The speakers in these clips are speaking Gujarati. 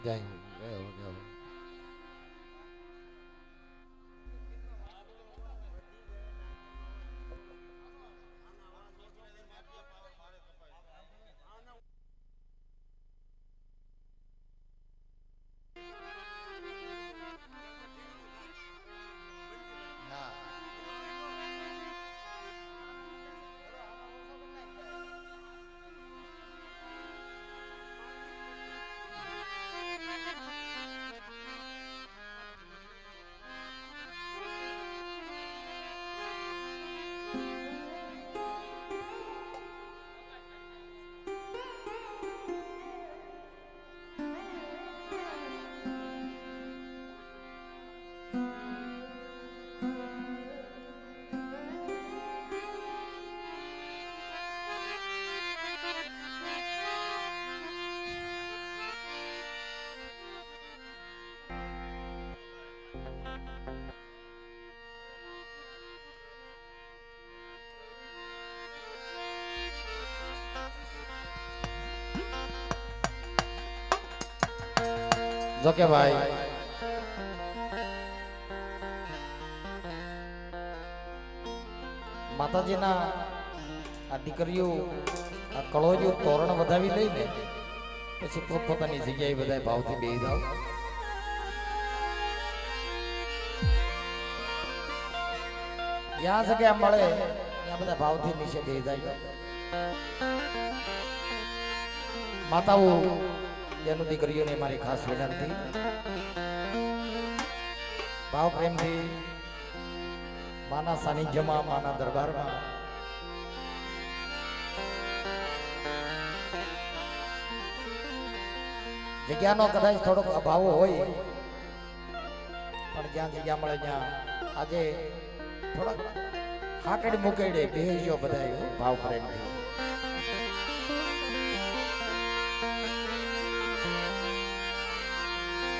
જય હિન્દ, જય હો, જય હો. જો કે ભાઈ માતાજીના આ દીકરીઓ આ કળોજો તોરણ વધાવી લઈને પછી પોતપોતાની જગ્યાએ બધા ભાવથી બેસી જાવ. જ્યાં જગ્યા મળે ત્યાં બધા ભાવથી નીચે બેસી જાય. માતાઓ બેનો દીકરીઓને મારી ખાસ વિનંતી, ભાવ પ્રેમથી માના સાનિધ્યમાં, માના દરબારમાં જગ્યાનો કદાચ થોડોક અભાવ હોય પણ જ્યાં જગ્યા મળે ત્યાં આજે થોડાક હાકડ મુકેડે બેહજો બધા ભાવ પ્રેમથી.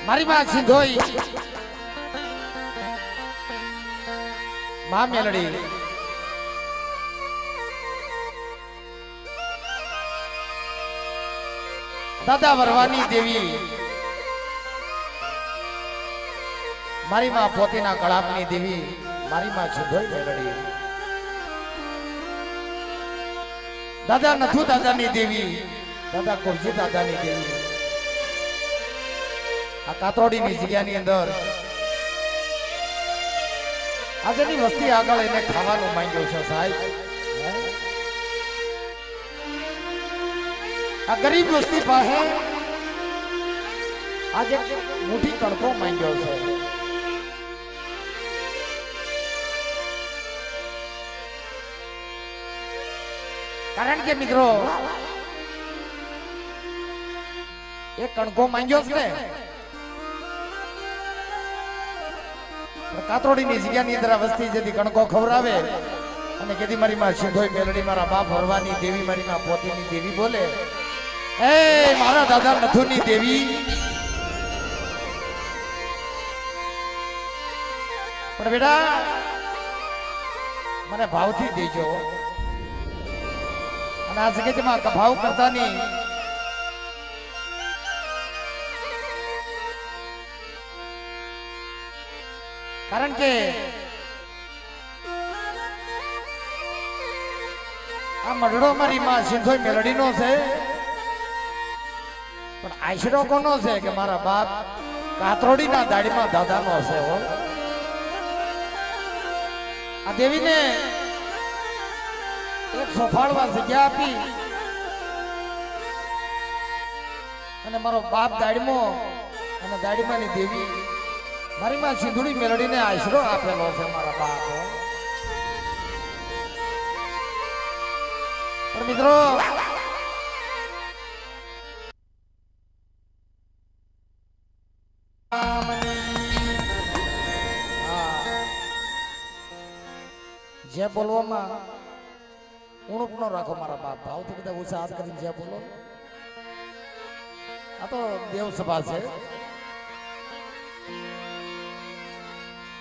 મારી માં સિંધોઈ માં મેલડી દાદા વરવાની દેવી, મારી માં પોતીના કળાપની દેવી, મારી માં સિંધોઈ મેલડી, દાદા નથુ દાદાની દેવી, દાદા કુરજી દાદાની દેવી, આ કાતરોડીની જગ્યાની અંદર આજની વસ્તી આગળ એને ખાવાનું માંગ્યો છે સાહેબ. આ ગરીબ વસ્તી પાસે આજે મોટી કણકો માંગ્યો છે. કારણ કે મિત્રો એ કણકો માંગ્યો છે ને કાતરોડીની જગ્યાની અંદર વસ્તી જેથી કણકો ખવરાવે અને કેદી મારી માં સિંધોઈ મેલડી, મારા બાપ ભરવાની દેવી, મારી માં પોતીની દેવી બોલે, એ મારા દાદા નથુની દેવી, પણ બેટા મને ભાવથી દેજો. અને આ જગતમાં ભાવ કરતા નહીં, કારણ કે આ મઢડો મારી માં સિંધોઈ મેલડીનો છે પણ આશરો કોનો છે કે મારા બાપ કાતરોડીના દાડીમાં દાદાનો છે. હો આ દેવીને એક સોફાળવા જગ્યા આપી અને મારો બાપ દાડીમાં અને દાડીમાંની દેવી મારી માં સિંધુડી મેલડીને આશરો આપેલો છે મારા બાપ. પણ મિત્રો જે બોલવામાં ઉણુક ન રાખો મારા બાપ, ભાવથી બધા ઓછા હાથ કરીને જે બોલો. આ તો દેવ સભા છે,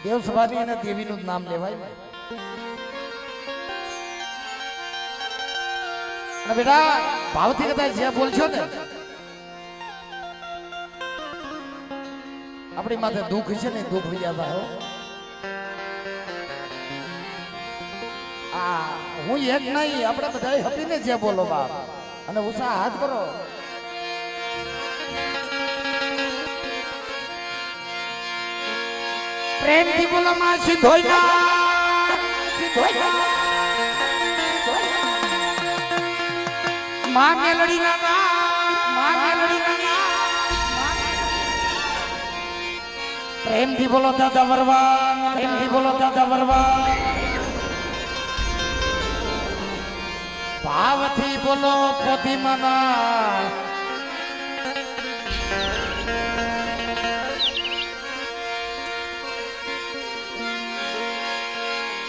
દેવ સભાની અને દેવીનું નામ લેવાય. અને બેટા ભાવથી કદાચ જે બોલશો ને આપણી માથે દુઃખ છે ને દુઃખ વિયા થાય આ હું એક નહીં આપણે બધા હપીને જે બોલો બાપ અને ઉત્સાહ હાથ કરો પ્રેમથી બોલો માં સિદ્ધોઈના માં મેલડી ના પ્રેમથી બોલો દાદા વરવાન પ્રેમથી બોલો દાદા વરવાન ભાવથી બોલો પોતીમાના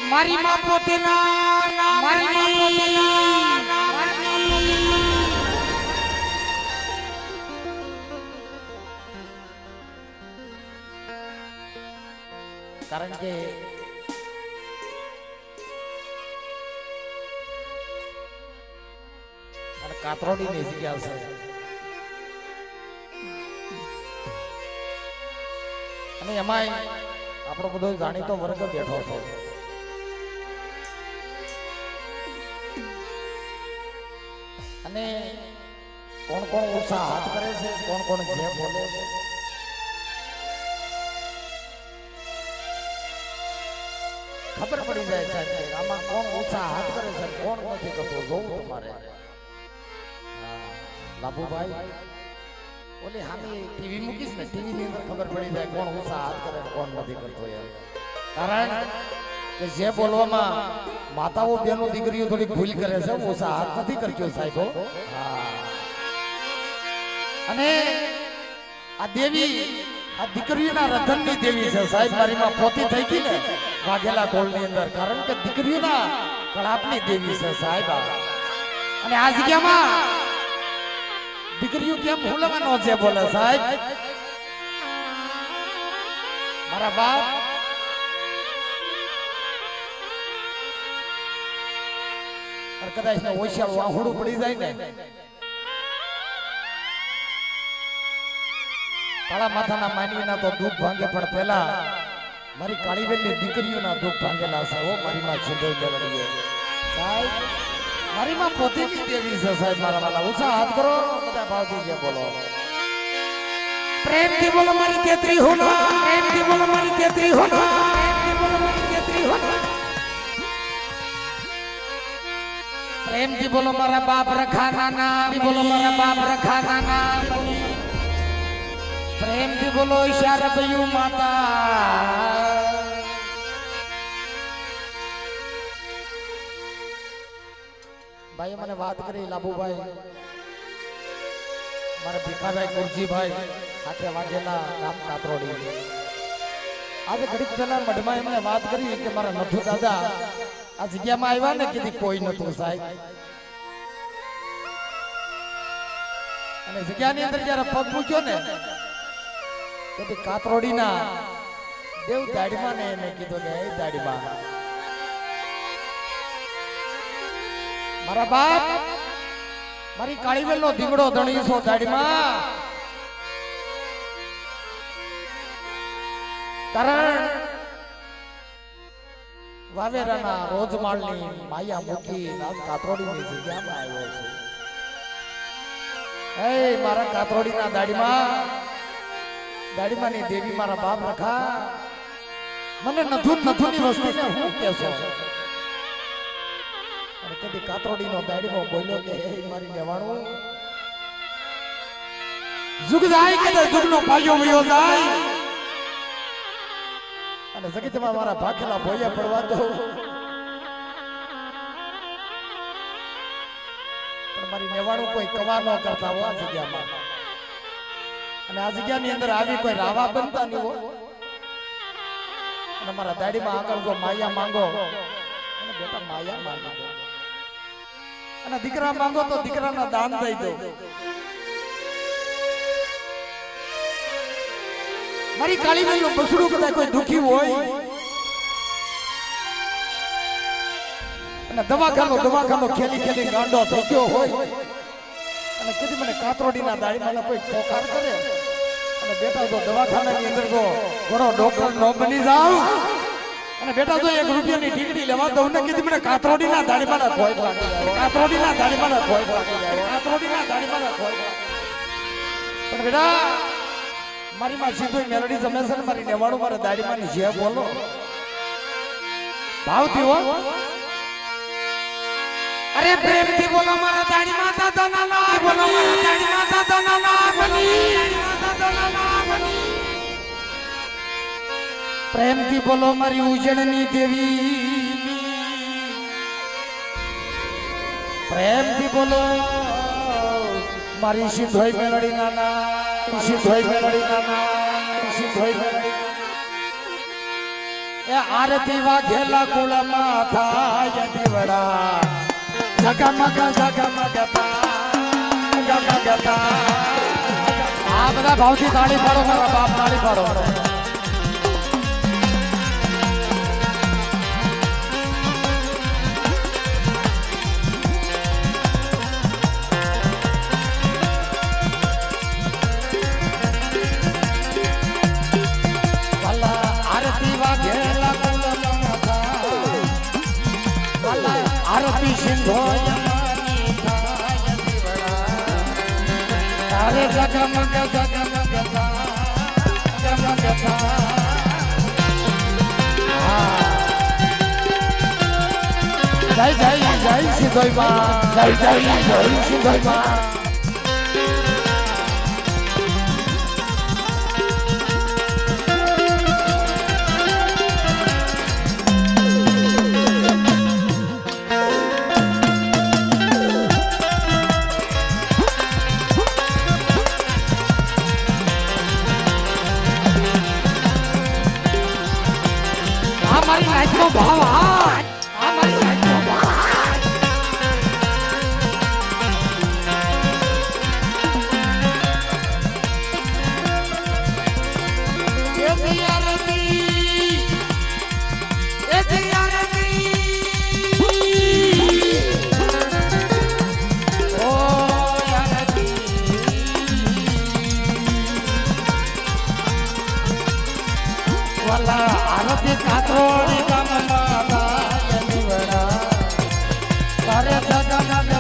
મારી માં પોતીના કારણ કે કાતરોડી ની જગ્યા છે અને એમાંય આપણો બધો જાણીતો વર્ગ બેઠો છે અને કોણ કોણ ઉત્સાહ હાથ કરે છે કોણ કોણ જે બોલે છે ખબર પડી જાય છે આમાં કોણ ઉત્સાહ હાથ કરે છે કોણ નથી કરતો જોવું તમારે લાભુભાઈ ઓલી હામી ટીવી મૂકીશ ને ટીવી ની અંદર ખબર પડી જાય કોણ ઉત્સાહ હાથ કરે ને કોણ નથી કરતો એમ કારણ કે જે બોલવામાં માતાઓ બેનો દીકરીઓ થોડી ભૂલ કરે છે ઉત્સાહ હાથ નથી કરતો સાહેબો અને આ દેવી આ દીકરીઓના રતનની દેવી છે સાહેબ મારી માં પોતી થઈ ગઈ ને વાઘેલા કોળની અંદર કારણ કે દીકરીઓના કળાપની દેવી છે સાહેબ અને આ જગ્યામાં દીકરીઓ કેમ ભૂલવાનો છે બોલે સાહેબ મારા બાપ કદાચ ને ઓશિયાળ વાહુડું પડી જાય ને કાળા માથાના માનવીના તો દુઃખ ભાંગે પણ પહેલા મારી કાળીબેનની દીકરીઓના દુઃખ ભાંગેલા છે ઓ મારી માં છેદોઈ મેળવીએ સાહેબ મારી માં પોતીની દેવી છે સાહેબ મારા વાલા ઉત્સાહ હાથ કરો બધા ભાવથી જે બોલો પ્રેમથી બોલો મારી તેત્રી હોના પ્રેમથી બોલો મારી તેત્રી હોના પ્રેમથી બોલો મારી તેત્રી હોના પ્રેમથી બોલો મારા બાપ રખાના નામ બોલો મારા બાપ રખાના નામ પ્રેમથી બોલો ઈશારા બયુ માતા ભાઈ મને વાત કરી લાભુભાઈ મારા ભીખાભાઈ ગુરજીભાઈ આખે વાઘેલા ગામ કાતરોડી આજે ઘડીક પહેલા મઢમાં એમને વાત કરી કે મારા નથુ દાદા આ જગ્યામાં આવ્યા ને કીધી કોઈ નતું સાહેબ અને જગ્યાની અંદર જયારે પગ મૂક્યો ને તેથી કાતરોડીના દેવ દાડીમાં ને એને કીધું કે એ દાડીમાં મારા બાપ મારી કાળીવેલ નો ધીંગડો ધણી છો દાડીમાં કારણ વાવેરાના રોજમાળની માયા મૂકી કાતરોડીની જગ્યામાં આવ્યો છે એ મારા કાતરોડીના દાડીમાની દેવી મારા બાપ રખા મને નથુની વસ્તુને હું કહેશો અને કદી કાતરોડીનો દાડીમો બોલ્યો કે હે મારી લેવાણું જુગ જાય કે જુગનો પાયો વયો જાય અને જગતમાં મારા ભાખેલા ભોયા પડવા દો પણ મારી નેવાણું કોઈ કવા ન કરતા હો આ જગ્યામાં અને આ જગ્યાની અંદર આવી કોઈ રાવા બનતા નહીં હો અને મારા દાડીમાં આગળ જો માયા માંગો અને બેટા માયા માંગો અને દીકરા માંગો તો દીકરાના દાન દઈ દો મારી કાળીબેન નું બસડું કદાચ કોઈ દુખી હોય અને દવાખાનો ખેલી ગાંડો થઈ ગયો હોય અને કીધી મને કાતરોડીના દાડીમાં કોઈ પોકાર કરે અને અને બેટા તો દવાખાનાની અંદર તો ઘણો ડોક્ટર નો બની જાવ અને બેટા તો 1 રૂપિયાની ટીકડી લેવા દઉં ને કીધી મને કાતરોડીના દાડીમાં ખોય લાગી જાય કાતરોડીના દાડીમાં ખોય લાગી જાય કાતરોડીના દાડીમાં ખોય પણ બેટા મારી માં સીધું મેલડી જમે છે મારી નેવાડું મારા દાડીમાં ની જે બોલો ભાવથી હો અરે પ્રેમથી બોલો મારા દાડી માતા દનાલા બોલો મારા દાડી માતા દનાલા બની પ્રેમથી બોલો મારી ઉજળની દેવી પ્રેમથી બોલો મારી સિંધોઈ મેલડી નાના સિંધોઈ મેલડી નાના સિંધોઈ મેલડી એ આરતી વાઘેલા કુળમાં થાય દીવડા જગમગ આ બધા ભાવથી તાળી પાડો મારા બાપ તાળી પાડો આરતી વાઘેલા કુલમાં થાય આરતી સિંધોય અરે જગમગ જય જય જય સિંધોઈ માં જય જય જય સિંધોઈ માં મારી નાચનો ભાવ આ મારી નાચનો ભાવ એ દિયારતી ઓ યારતી વાલા આરતી કાતરોડી ગામમાં થાય દીવડા તારે જગમગ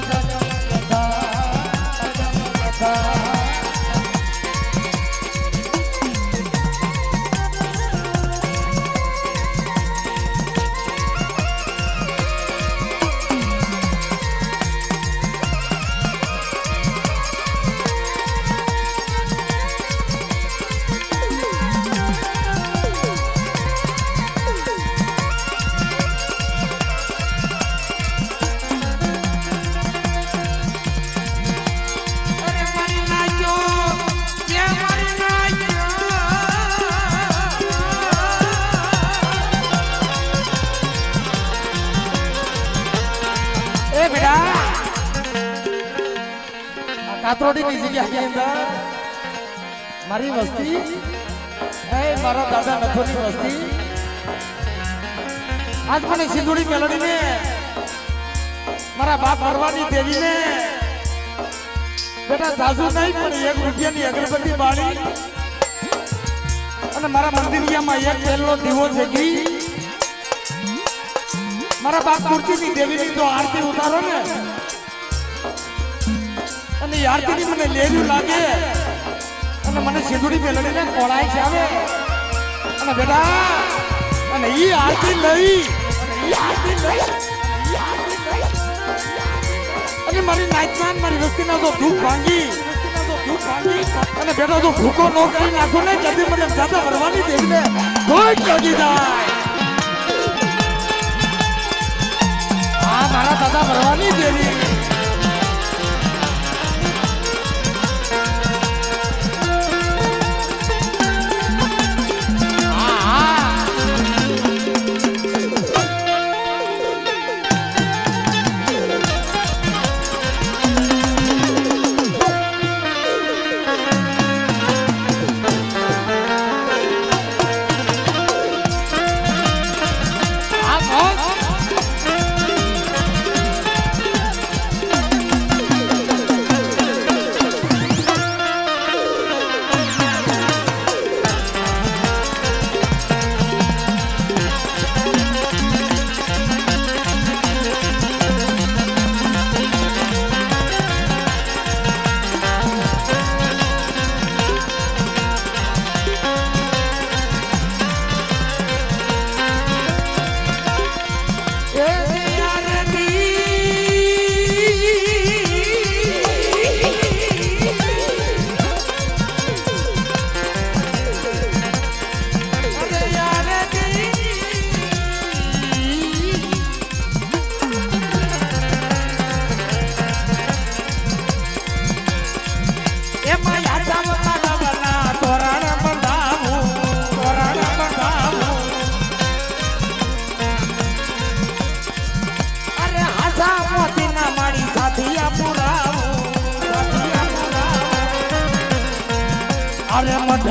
કાતરોડીની જગ્યાની અંદર મારી વસ્તી એ મારા દાદા નથોની વસ્તી આજ મને સિંધુડી મેલડીને મારા બાપ ભરવાની દેવીને બેટા જાજુ નહીં પણ 1 રૂપિયાની અગરબત્તી બાળી અને મારા મંદિરિયામાં 1 તેલનો દીવો જગી મારા બાપ મૂર્તિની દેવીની તો આરતી ઉતારો ને અને આરતીની મને લેલું લાગે અને મને સિંધુડી મેલડીને કોળાય છે આવે અને બેટા અને ઈ આરતી લઈ અને મારી નાચમાન મારી વસ્તીના તો દુઃખ ભાંગી અને બેટા તો ભૂકો નો કરી નાખો ને જલ્દી મને દાદા ભરવાની દેવીને કોઈ ચોગી જાય આ મારા દાદા ભરવાની દેવી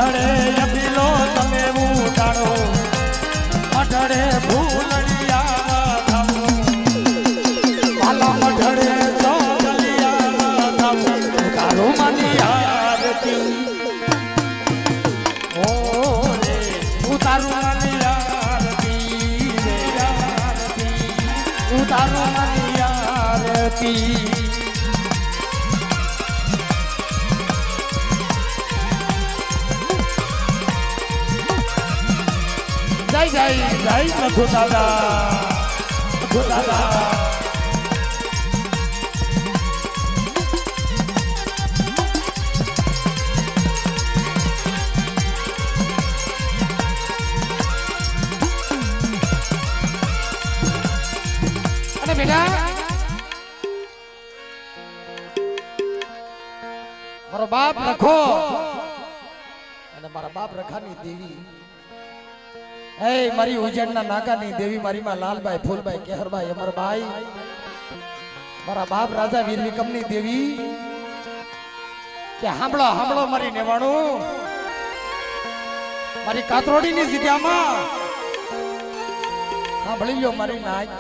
મઢડે અભિલો તમે ઉડાડો મઢડે ભૂલડિયા થાવો વાલા મઢડે ચોગલિયા થાવો તારો માની આરતી ઓ રે ઉતારો માની આરતી રે આરતી ઉતારો માની આરતી જય જય જય લખુ દાદા અને બેટા મારો બાપ લખો અને મારા બાપ રખાની દેવી હે મારી ઉજ્જૈનના નાગાની દેવી મારી માં લાલભાઈ ફૂલભાઈ કેહરભાઈ અમરભાઈ મારા બાપ રાજા વીર વિક્રમની દેવી કે સાંભળો સાંભળો મારી નેવાણું મારી કાતરોડીની જગ્યામાં સાંભળી લ્યો મારી નાચ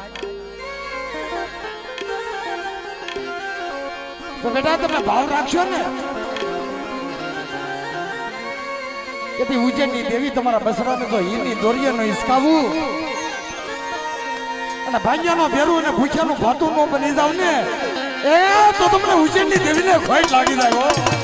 તો બેટા તમે ભાવ રાખશો ને કે ઉજ્જૈનની દેવી તમારા બસરાને તો હીરની દોરીએનો હિસકાવું અને ભાંગ્યાનો ભેરું અને ભૂખ્યાનું ભાતું નો બની જાવ ને એ તો તમને ઉજ્જૈનની દેવીને ખોટ લાગી જાય હો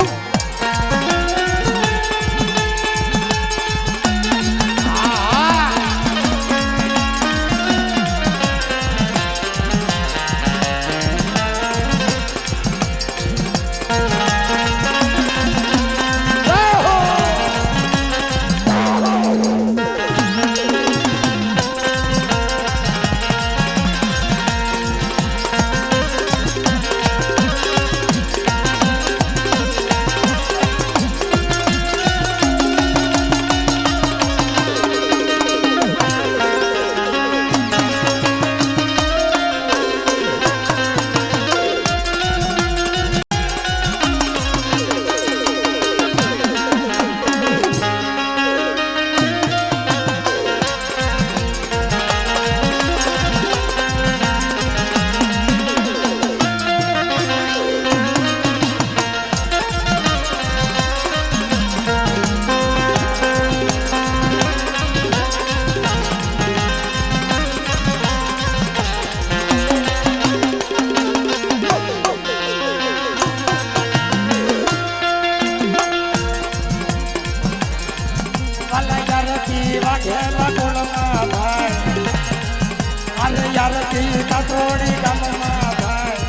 કાતરોડી ગામમાં ભાઈ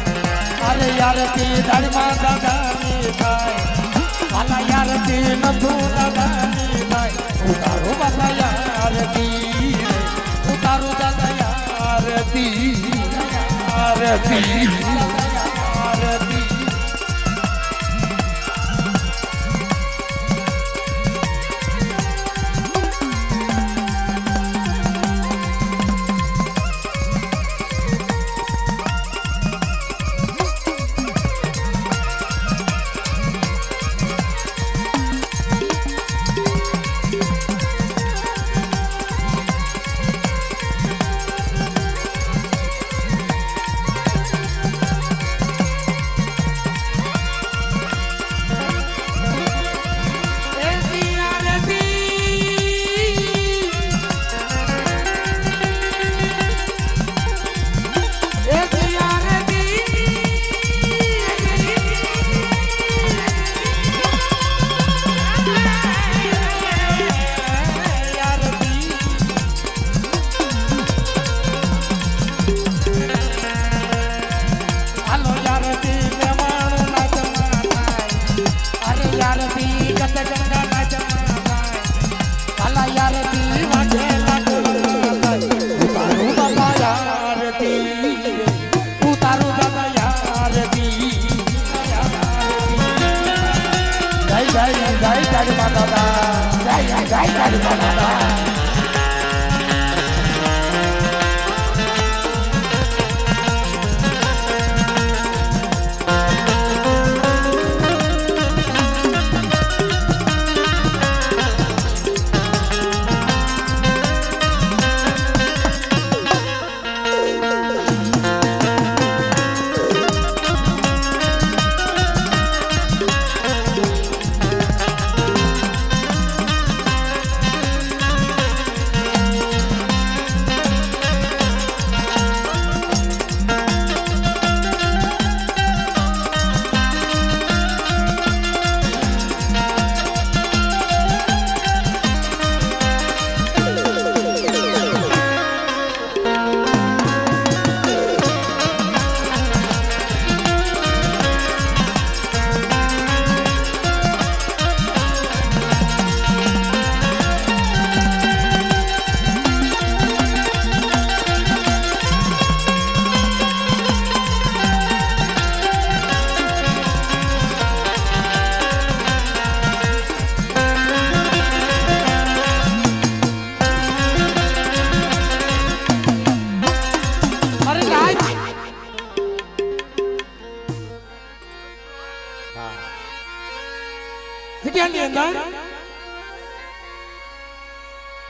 અરે યારતી ધર્મા દાદાની ભાઈ આલા યારતી નથુ દાદાની ભાઈ ઉતારો બાપા યારતી ઉતારો દાદા યારતી યારતી યારતી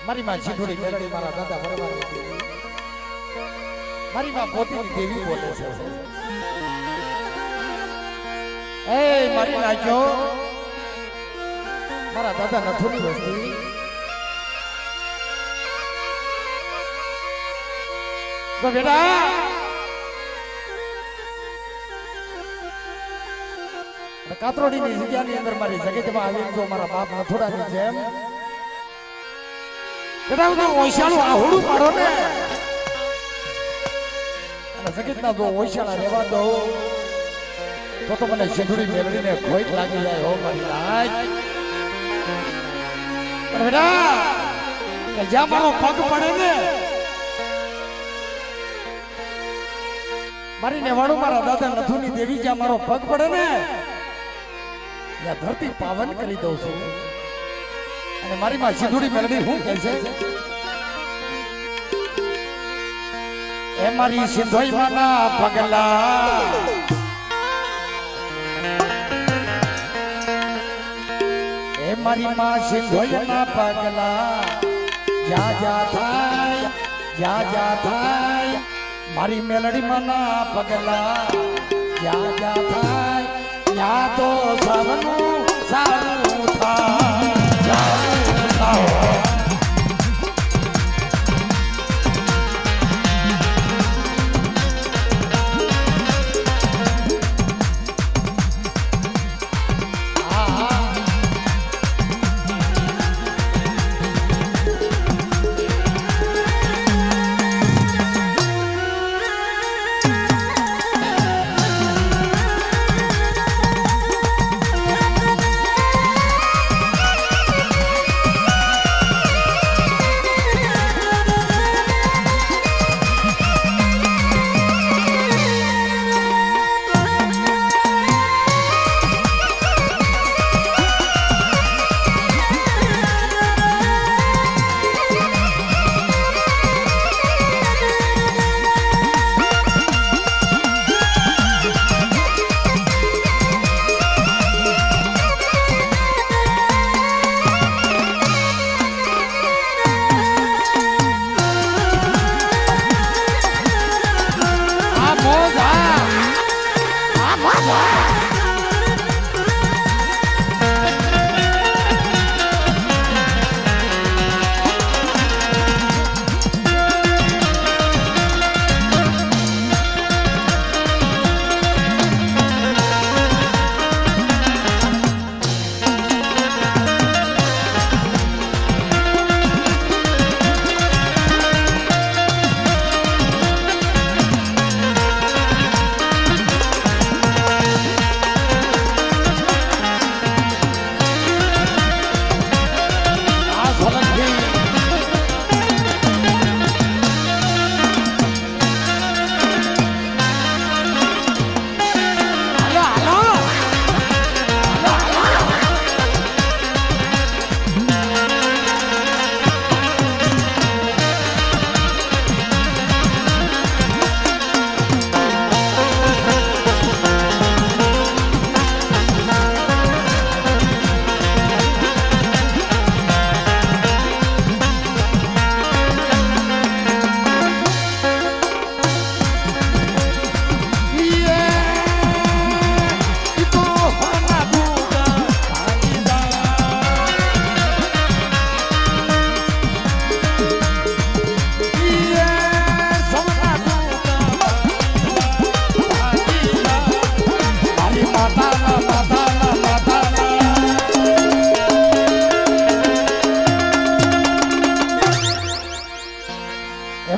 મારી માં સિંધુડી મેલડી મારા દાદા ભરવાની દેવી મારી માં પોતીની દેવી બોલે છે એ મારી નાખ્યો મારા દાદા નથુની વસ્તી તો બેટા કાતરોડીની જગ્યાની અંદર મારી જગતમાં આવી તો મારા બાપ નથુડાની જેમ બેટા હું ઓશિયાળું આહુડું પાડો ને અને જગતના જો ઓશિયાળા રહેવા દો તો મને સિંધુડી મેળવીને ખોટ લાગી જાય હો મારી લાજ પણ બેટા કે જ્યાં મારો પગ પડે ને મારી નેવાડું મારા દાદા નથુની દેવી જ્યાં મારો પગ પડે ને ત્યાં ધરતી પાવન કરી દઉં છું અને મારી માં સિંધુડી મેળવી શું કહે છે એ મારી સિંધોઈ માના પગલા એ મારી માં સિંધોઈ ના પગલા જા જા થાય મારી મેલડી માના પગલા જા જા થાય યા તો સૌનું સારું થાય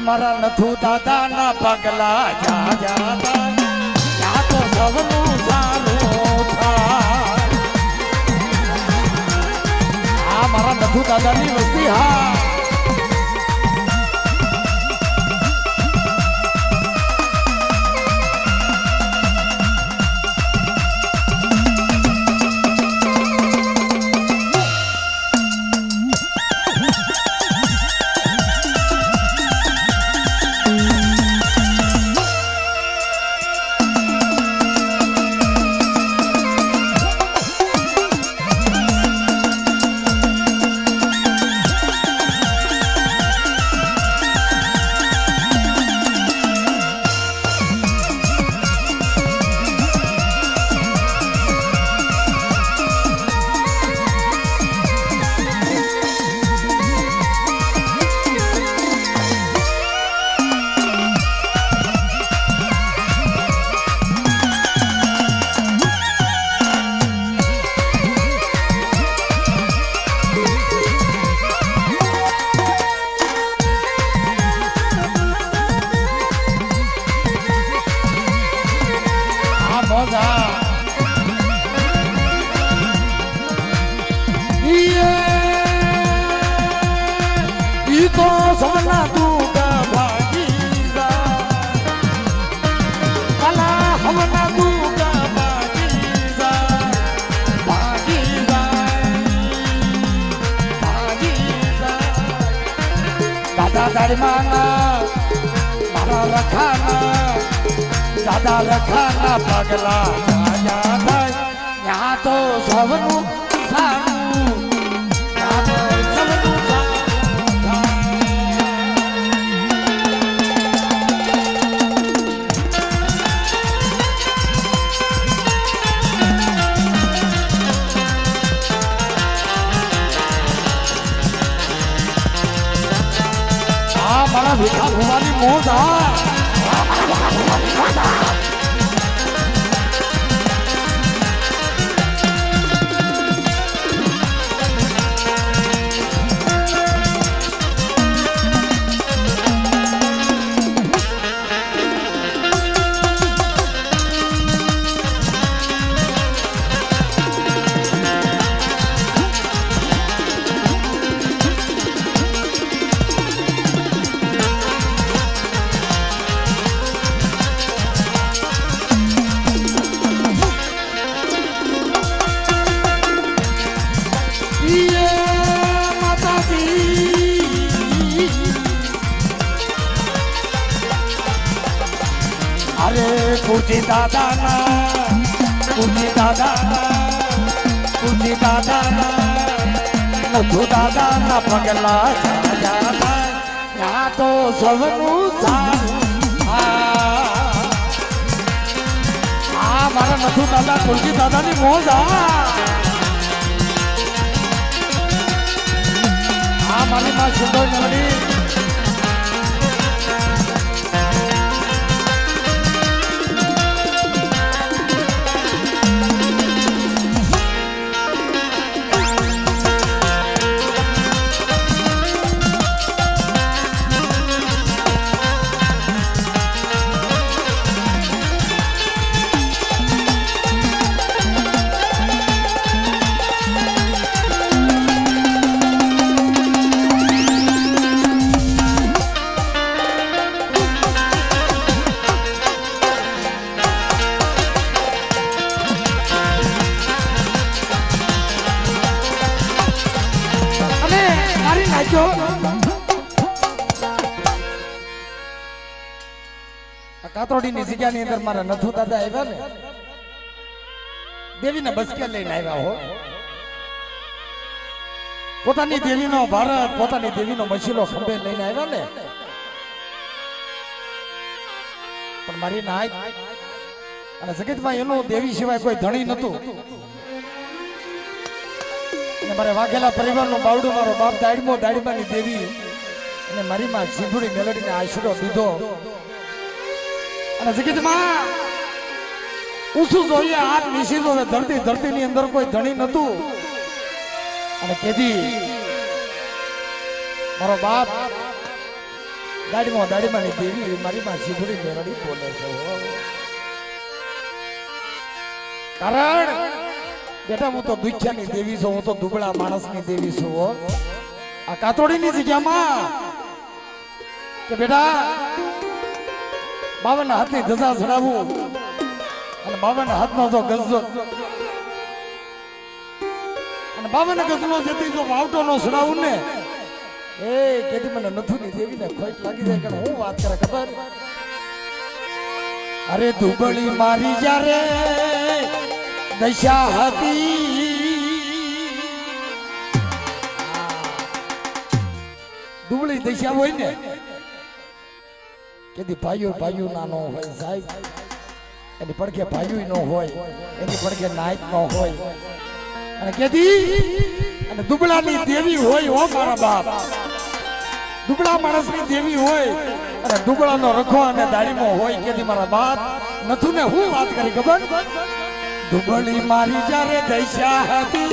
મારા નથુ દાદા ના પગલા જા જા યા તો સૌનું સારું થાય આ મારા નથુ દાદાની વસ્તી હા સવના દુઃખ ભાગી જાય કાલા હવના દુઃખ ભાગી જાય ભાગી જાય દાદા દાડમાના મારા રખાના દાદા રખાના પગલા રાજા થાય ત્યાં તો સવનું સારું ત્યાં તો સવનું સારું આ મારા ભીખા ભુવાની મોજ આ અરે કુજી દાદાના કુજી દાદાના નથુ દાદાના પગલા જા ત્યાં તો સવનું સારું આ મારા નથુ દાદા કુજી દાદાની મોજ આ મારી માં સુંદર મેલડી કાતરોડીની જગ્યાની અંદર મારા નથુ દાદા આવ્યા ને દેવીને બસકે લઈને આવ્યા હો પોતાની દેવીનો ભારત પોતાની દેવીનો મસીલો ખંભે લઈને આવ્યા ને પણ મારી નાય અને જગતમાં એનું દેવી સિવાય કોઈ ધણી નતું અને મારે વાઘેલા પરિવારનો બાવડું મારો બાપ દાડીમાની દેવી અને મારી માં સિંધુડી મેલડીને આશરો દીધો અને જગતમાં ઊંચું જોઈએ હાથ નીચી જોવે ધરતીની અંદર કોઈ ધણી નતું અને કેદી મારો બાપ દાડીમાની દેવી મારી માં સિંધુડી મેલડી બોલે છે કારણ બેટા હું તો દુખ્યાની દેવી છું હું તો દુબળા માણસની દેવી છું આ કાતરોડીની જગ્યામાં કે બેટા 52 હાથની ધજા ચડાવું અને 52 હાથનો જો ગજનો અને 52 ગજનો જેથી જો વાવટો નો ચડાવું ને એ કેદી મને નથુની દેવીને ખોટ લાગી જાય કે હું વાત કરે ખબર અરે દુબળી મારી જારે દશા હતી દુબળી દશા હોય ને કેદી ભાઈઓ નાનો હોય સાહેબ એની પડખે ભાઈઓ નો હોય એની પડખે નાયક નો હોય અને કેદી અને દુબળાની દેવી હોય હો મારા બાપ દુબળા માણસની દેવી હોય અને દુબળાનો રખો અને દાડીમો હોય કેદી મારા બાપ નથુ ને હું વાત કરી ખબર દુબળી મારી જારે દશા હતી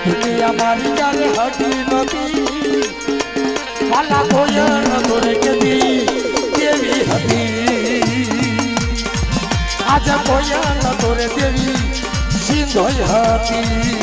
દુનિયા મારી જારે હતી નતી વાલા કોયર તોરે કેદી દેવી હતી આજે કોયર તોરે દેવી સિંધોય હતી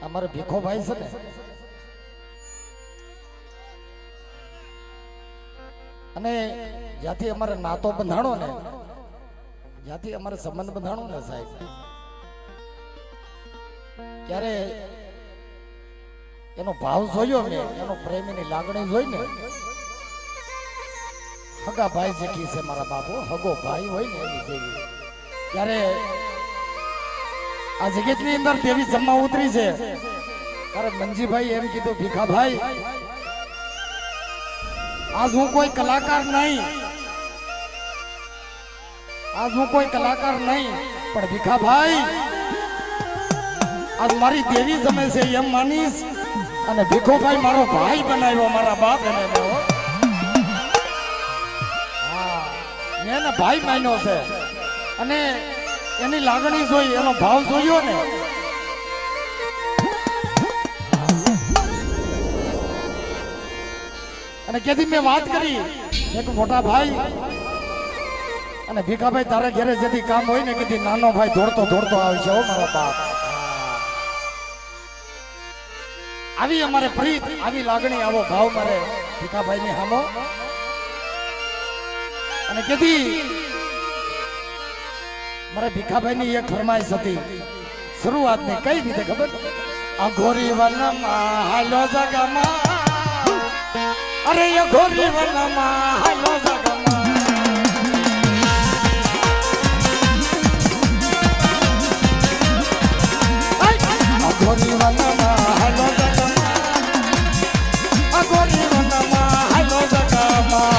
અમારો ભીખો ભાઈ છે ને, અને જ્યાંથી અમારે નાતો બંધાણો ને, જ્યાંથી અમારે સંબંધ બંધાણો ને સાહેબ, ત્યારે એનો ભાવ જોયો મેં, એનો પ્રેમીની લાગણી જોઈ ને, હગા ભાઈ જેટલી છે મારા બાપુ, હગો ભાઈ હોય ને એની જેવી. ત્યારે આ જગતની અંદર દેવી જમવા ઉતરી છે ત્યારે મંજીભાઈ એમ કીધું, ભીખાભાઈ આજ હું કોઈ કલાકાર નહીં, આજ હું કોઈ કલાકાર નહીં, પણ ભીખાભાઈ આજ મારી દેવી જમે છે એમ માનીશ, અને ભીખોભાઈ મારો ભાઈ બનાવ્યો, મારા બાપ એને એને ભાઈ માન્યો છે. અને એની લાગણી જોઈ, એનો ભાવ જોયો ને, અને કેદી મેં વાત કરી એક મોટા ભાઈ અને ભીખાભાઈ તારે ઘરે જેથી કામ હોય ને કીધી નાનો ભાઈ દોડતો દોડતો આવશે હો મારા બાપ. આવી અમારે પ્રીત, આવી લાગણી, આવો ભાવ મારે ભીખાભાઈ ની સામો. અને કેદી મારે ભીખાભાઈ ની એક ફરમાઈશ હતી શરૂઆત ની, કઈ રીતે ખબર? અઘોરી વનમાં હાલો જગમાં, અરે અઘોરી વનમાં હાલો જગમાં, અઘોરી વનમાં હાલો જગમાં, અઘોરી વનમાં હાલો જગમાં.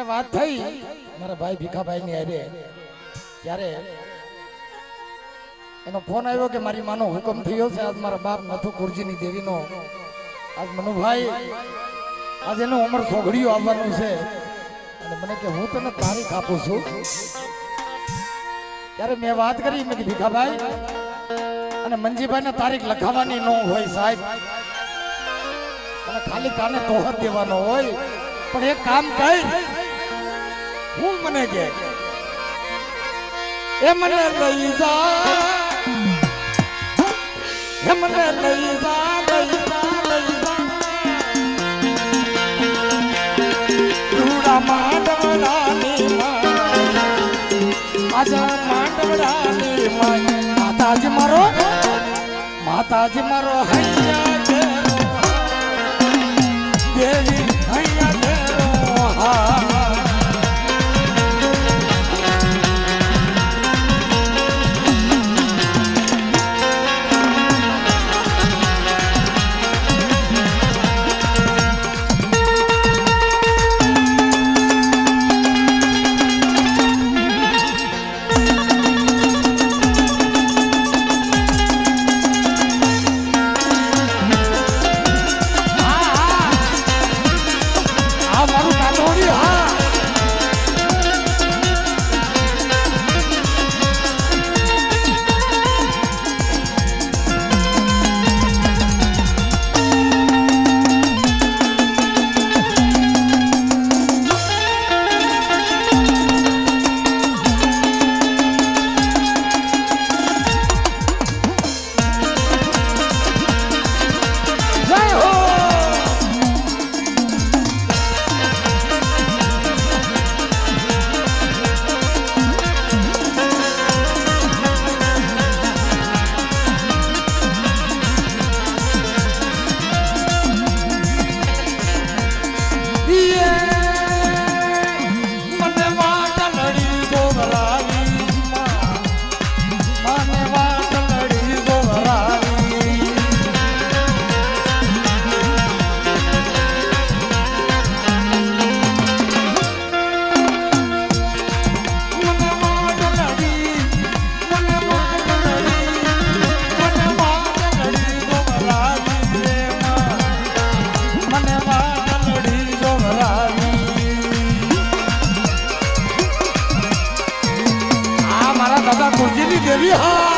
વાત થઈ મારા ભાઈ ભીખાભાઈ ની હારે, ત્યારે એનો ફોન આવ્યો કે મારી માનો હુકમ થયો છે, આજ મારા બાપ નથુ કુરજીની દેવીનો આજ મનુભાઈ આજ એનું ઉંમર સોઘડિયું આવવાનું છે, અને મને કે હું તને તારીખ આપું છું. ત્યારે મેં વાત કરી, મેં કીધું ભીખાભાઈ અને મંજીભાઈ ને તારીખ લખાવાની ન હોય સાહેબ, અને ખાલી કાને તોહર દેવાનો હોય, પણ એક કામ કર, હું મને કે એ મને લઈ જા, એ મને લઈ જા, લઈ જા, લઈ જા રૂડા માંડવડાની માં, આજા માંડવડાની માં, માતાજી મારો, માતાજી મારો હૈયા કેરો દેવી, હૈયા કેરો હા. દેવી હા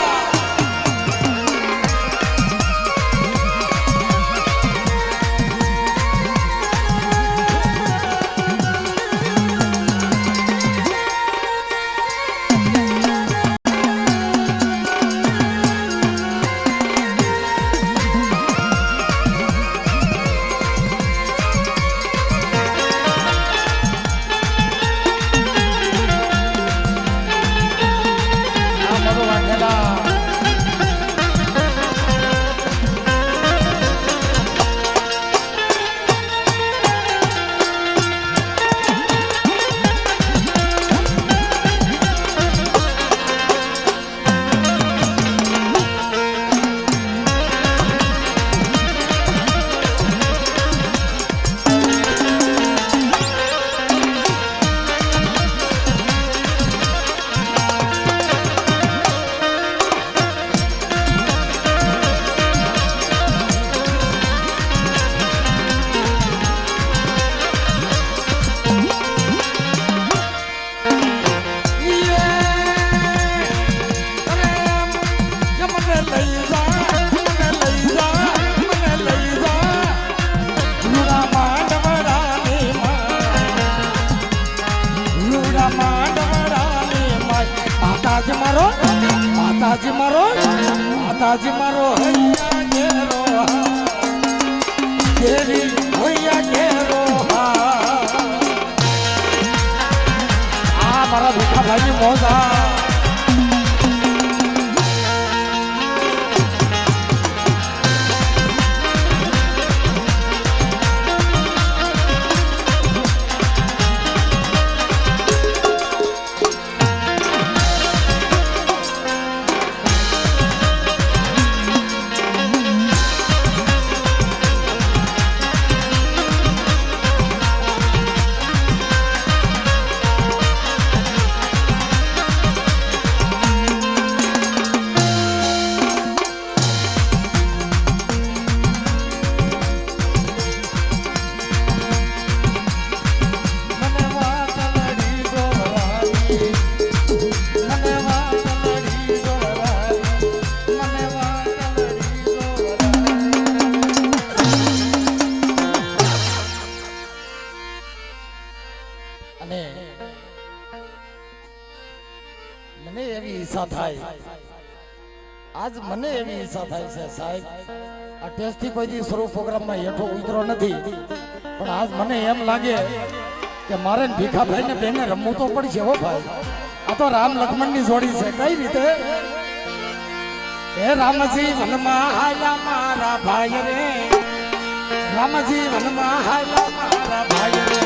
માતાજી મારો હૈયા ઘેરો દેવી હૈયા ઘેરો આ મારા ભીખાભાઈની મોજા મને એવી ઈચ્છા થાય આજ મને એવી ઈચ્છા થાય છે સાહેબ આ ટેસ્ટથી કોઈ દી સ્વરૂપ પ્રોગ્રામમાં હેઠો ઉતરો નથી પણ આજ મને એમ લાગે કે મારે ભીખાભાઈને બેને રમવું તો પડશે હો ભાઈ આ તો રામ લક્ષ્મણની જોડી છે કઈ રીતે હે રામજી વનમાં હાયા મારા ભાઈ રે રામજી વનમાં હાયા મારા ભાઈ રે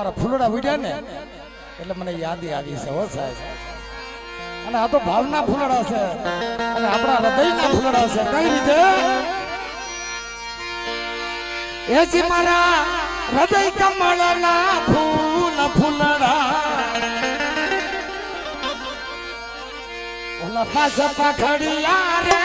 મારા ફૂલડા ઉડ્યા ને એટલે મને યાદી આવી છે હો સાહેબ. અને આ તો ભાવના ફૂલડા છે અને આપણા હૃદયના ફૂલડા છે. કઈ રીતે? એજી મારા હૃદય કમળના ફૂલ ફૂલડા ઓલા પાછા પાખડિયા રે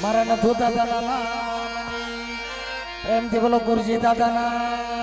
મારા નથુ દાદાના નામ એમથી બોલો ગુરુજી દાદાના